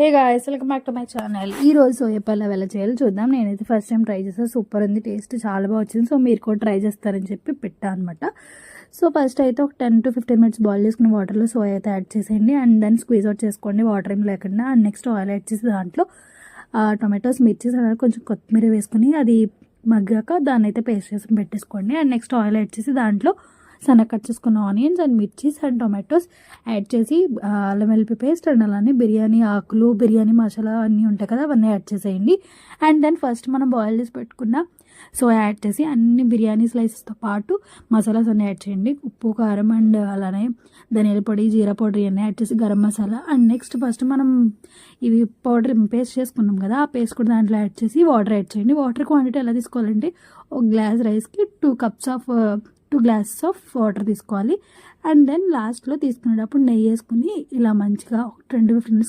Hey guys, welcome back to my channel. ఈ రోజు soya pulao ఎలా చేయాలో చూద్దాం. నేనైతే ఫస్ట్ టైం ట్రై చేస్తాను. సూపర్ ఉంది, టేస్ట్ చాలా బాగా వచ్చింది. సో మీరు కూడా ట్రై చేస్తారని చెప్పి పెట్టా అనమాట. సో ఫస్ట్ అయితే ఒక 10 to 15 minutes బాయిల్ చేసుకున్న వాటర్లో సోయా అయితే యాడ్ చేసేయండి. అండ్ దెన్ స్క్వీజ్ అవుట్ చేసుకోండి, వాటర్ ఏం లేకుండా. అండ్ నెక్స్ట్ ఆయిల్ యాడ్ చేసి దాంట్లో టొమాటోస్, మిర్చీస్ అలా కొంచెం కొత్తిమీర వేసుకుని అది మగ్గాక దాన్ని అయితే పేస్ట్ చేసి పెట్టేసుకోండి. అండ్ నెక్స్ట్ ఆయిల్ యాడ్ చేసి దాంట్లో సన్నగా కట్ చేసుకున్న onions and mirchis and tomatoes add చేసి అల్లం వెల్లుల్లి పేస్ట్ అండ్ అలానే బిర్యానీ ఆకులు, బిర్యానీ మసాలా అన్నీ ఉంటాయి కదా, అవన్నీ యాడ్ చేసేయండి. అండ్ దెన్ ఫస్ట్ మనం బాయిల్ చేసి పెట్టుకున్న సోయా యాడ్ చేసి అన్ని బిర్యానీ స్లైసెస్తో పాటు మసాలాస్ అన్నీ యాడ్ చేయండి. ఉప్పు, కారం అండ్ అలానే ధనియాల పొడి, జీరా పౌడర్ ఇవన్నీ యాడ్ చేసి garam masala. And next first మనం ఇవి పౌడర్ పేస్ట్ చేసుకున్నాం కదా, ఆ పేస్ట్ కూడా దాంట్లో యాడ్ చేసి వాటర్ యాడ్ చేయండి. వాటర్ క్వాంటిటీ ఎలా తీసుకోవాలంటే ఒక గ్లాస్ రైస్కి 2 glasses ఆఫ్ వాటర్ తీసుకోవాలి. అండ్ దెన్ లాస్ట్లో తీసుకునేటప్పుడు నెయ్యి వేసుకుని ఇలా మంచిగా 10 to 15 minutes